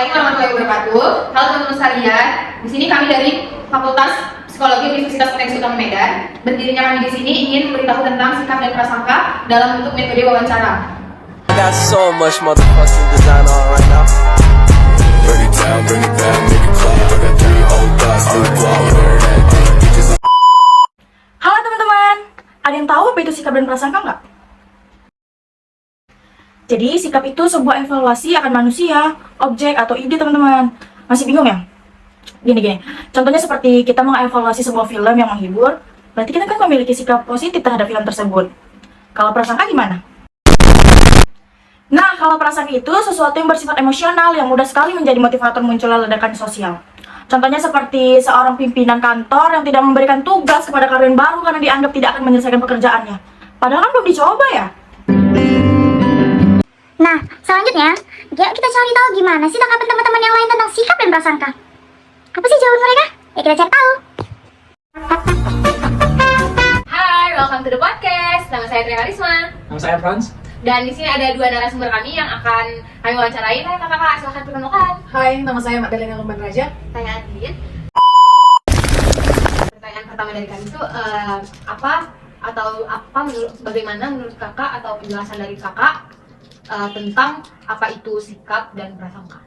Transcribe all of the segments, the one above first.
Assalamualaikum warahmatullahi wabarakatuh. Halo teman-teman sekalian. Di sini kami dari Fakultas Psikologi Universitas Potensi Utama Medan. Berdirinya kami di sini ingin memberitahu tentang sikap dan prasangka dalam bentuk metode wawancara. Got so much motherfucking design on right now. Bring it down, make it clap. I got 3 old guys, 2 blow, that bitches. Halo teman-teman, ada yang tahu apa itu sikap dan prasangka nggak? Jadi sikap itu sebuah evaluasi akan manusia, objek, atau ide teman-teman. Masih bingung ya? Gini, contohnya seperti kita mengevaluasi sebuah film yang menghibur, berarti kita kan memiliki sikap positif terhadap film tersebut. Kalau prasangka gimana? Nah, kalau prasangka itu sesuatu yang bersifat emosional yang mudah sekali menjadi motivator munculnya ledakan sosial. Contohnya seperti seorang pimpinan kantor yang tidak memberikan tugas kepada karyawan baru karena dianggap tidak akan menyelesaikan pekerjaannya. Padahal kan belum dicoba ya. Nah, selanjutnya, kita cari tahu gimana sih tanggapan teman-teman yang lain tentang sikap dan prasangka. Apa sih jawaban mereka? Ya kita cari tahu. Hai, welcome to the podcast. Nama saya Tria Karisma. Nama saya Franz. Dan di sini ada 2 narasumber kami yang akan kami wawancarai. Hai kakak, silahkan perkenalkan. Hai, nama saya Magdalena Lumban Raja. Saya Adin. Pertanyaan pertama dari kami itu bagaimana menurut kakak atau penjelasan dari kakak tentang apa itu sikap dan prasangka?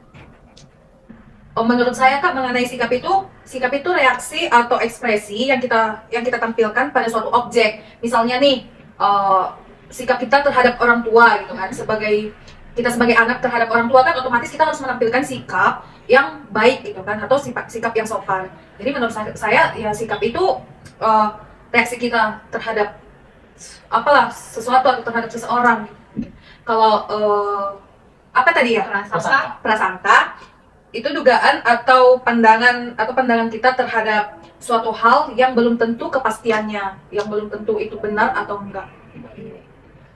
Menurut saya Kak, mengenai sikap itu reaksi atau ekspresi yang kita tampilkan pada suatu objek. Misalnya nih, sikap kita terhadap orang tua gitu kan, sebagai anak terhadap orang tua kan otomatis kita harus menampilkan sikap yang baik gitu kan, atau sikap yang sopan. Jadi menurut saya ya sikap itu reaksi kita terhadap sesuatu atau terhadap seseorang. Kalau apa tadi ya? Prasangka itu dugaan atau pandangan kita terhadap suatu hal yang belum tentu kepastiannya, yang belum tentu itu benar atau enggak.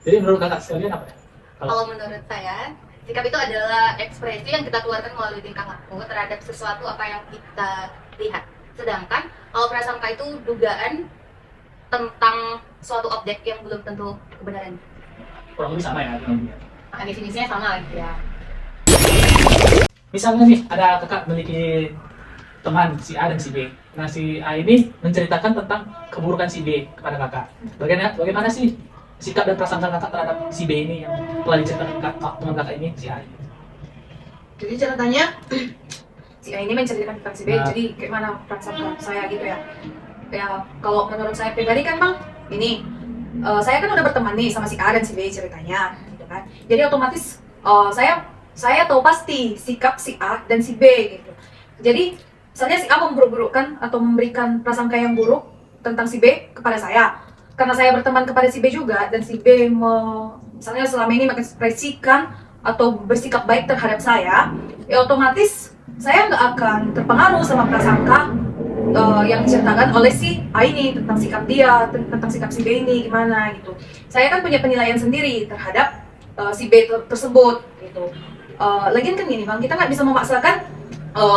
Jadi menurut kakak sekalian apa ya? Kalau menurut saya, sikap itu adalah ekspresi yang kita keluarkan melalui tingkah laku terhadap sesuatu apa yang kita lihat. Sedangkan kalau prasangka itu dugaan tentang suatu objek yang belum tentu kebenarannya. Kurang lebih sama ya? Nah, definisinya sama gitu ya. Misalnya nih, ada kakak memiliki teman si A dan si B. Nah, si A ini menceritakan tentang keburukan si B kepada kakak. Bagaimana sih sikap dan prasangka kakak terhadap si B ini yang telah diceritakan teman kakak ini, si A? Jadi ceritanya si A ini menceritakan tentang si B, jadi gimana prasangka saya gitu ya. Ya kalau menurut saya pribadi kan Bang, ini saya kan udah berteman nih sama si A dan si B ceritanya gitu kan. Jadi otomatis saya tahu pasti sikap si A dan si B gitu. Jadi misalnya si A memburuk-burukkan atau memberikan prasangka yang buruk tentang si B kepada saya. Karena saya berteman kepada si B juga, dan si B misalnya selama ini mengekspresikan atau bersikap baik terhadap saya, ya otomatis saya nggak akan terpengaruh sama prasangka yang diceritakan oleh si A ini tentang sikap dia, tentang sikap si B ini gimana gitu. Saya kan punya penilaian sendiri terhadap si B tersebut gitu. Lagian kan gini Bang, kita nggak bisa memaksakan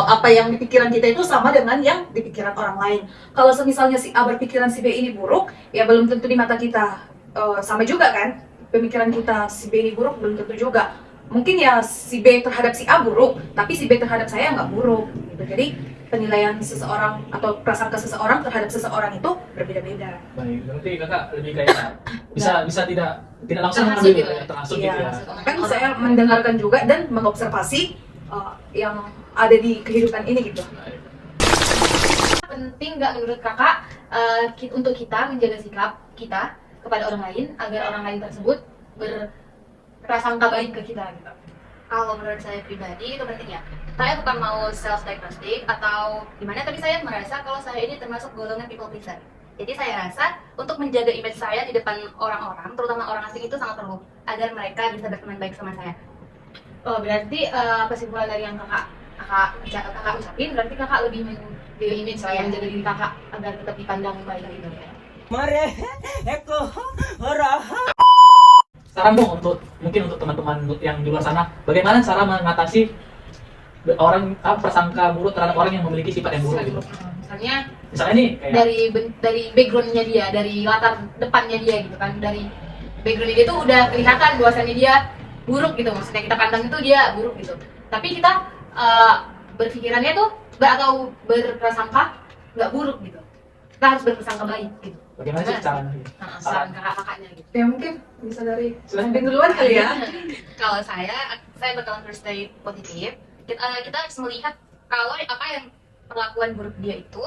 apa yang di pikiran kita itu sama dengan yang di pikiran orang lain. Kalau misalnya si A berpikiran si B ini buruk, ya belum tentu di mata kita sama juga kan. Pemikiran kita si B ini buruk belum tentu juga. Mungkin ya si B terhadap si A buruk, tapi si B terhadap saya nggak buruk gitu. Jadi penilaian seseorang atau prasangka seseorang terhadap seseorang itu berbeda-beda. Baik, berarti kakak lebih kayak bisa tidak langsung Terhasut mengambil gitu ya? termasuk Iya, gitu ya. kan saya mendengarkan juga dan mengobservasi yang ada di kehidupan ini gitu. Penting nggak menurut kakak untuk kita menjaga sikap kita kepada orang lain agar orang lain tersebut berprasangka baik ke kita gitu? Kalau menurut saya pribadi itu penting ya. Saya bukan mau self diagnostic atau gimana, tapi saya merasa kalau saya ini termasuk golongan people pleaser. Jadi saya rasa untuk menjaga image saya di depan orang-orang, terutama orang asing itu sangat perlu agar mereka bisa berteman baik sama saya. Oh, berarti kesimpulan dari yang kakak ucapin, berarti kakak lebih menjaga image lah, menjaga diri kakak agar tetap dipandang baik gitu. Saran dong mungkin untuk teman-teman yang di luar sana, bagaimana cara mengatasi prasangka buruk terhadap orang yang memiliki sifat yang buruk gitu. Misalnya nih kayak dari backgroundnya dia, dari latar depannya dia gitu kan, dari backgroundnya dia tuh udah kelihatan bahwasannya dia buruk gitu, maksudnya kita pandang itu dia buruk gitu. Tapi kita berpikirannya tuh atau berprasangka nggak buruk gitu. Kita harus berprasangka baik gitu. Bagaimana sih caranya? Saran kakak-kakaknya gitu. Ya mungkin bisa dari Silahkan. Bing duluan kali ya. Kalau saya bakalan first stay positif. Kita harus melihat kalau apa yang perlakuan buruk dia itu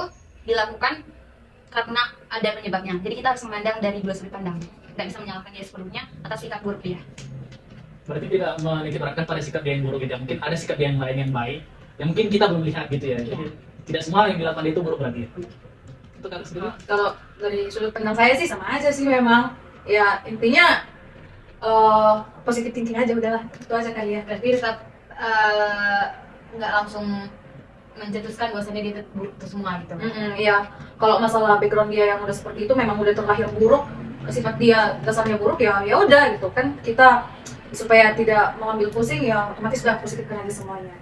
dilakukan karena ada penyebabnya. Jadi kita harus memandang dari dua sudut pandang. Nggak bisa menyalahkan dia sebelumnya atas sikap buruk dia. Berarti tidak menitikberatkan pada sikap dia yang buruk gitu ya. Mungkin ada sikap dia yang lain yang baik, yang mungkin kita belum lihat gitu ya. Jadi tidak semua yang dilakukan dia itu buruk berarti ya. Untuk kakak sendiri? Kalau dari sudut pandang saya sih sama aja sih memang. Ya intinya positive thinking aja udahlah. Itu aja kali ya. Berarti tetap nggak langsung mencetuskan bahwasanya dia itu buruk itu semua gitu. Iya. Kalau masalah background dia yang udah seperti itu memang udah terlahir buruk, sifat dia dasarnya buruk ya udah gitu kan, kita supaya tidak mengambil pusing ya otomatis udah positifkan aja semuanya.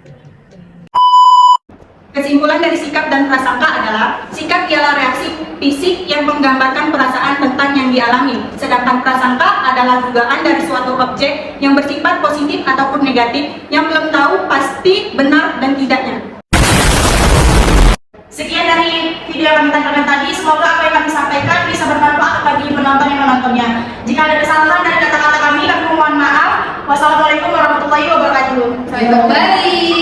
Kesimpulan dari sikap dan prasangka adalah sikap ialah reaksi fisik yang menggambarkan perasaan tentang yang dialami, sedangkan prasangka adalah dugaan dari suatu objek yang bersifat positif ataupun negatif yang belum tahu pasti benar dan tidaknya. Sekian dari video yang kami tampilkan tadi, semoga apa yang kami sampaikan bisa bermanfaat bagi penonton yang menontonnya. Jika ada kesalahan dari kata-kata kami mohon maaf. Wassalamualaikum warahmatullahi wabarakatuh. Sampai kembali.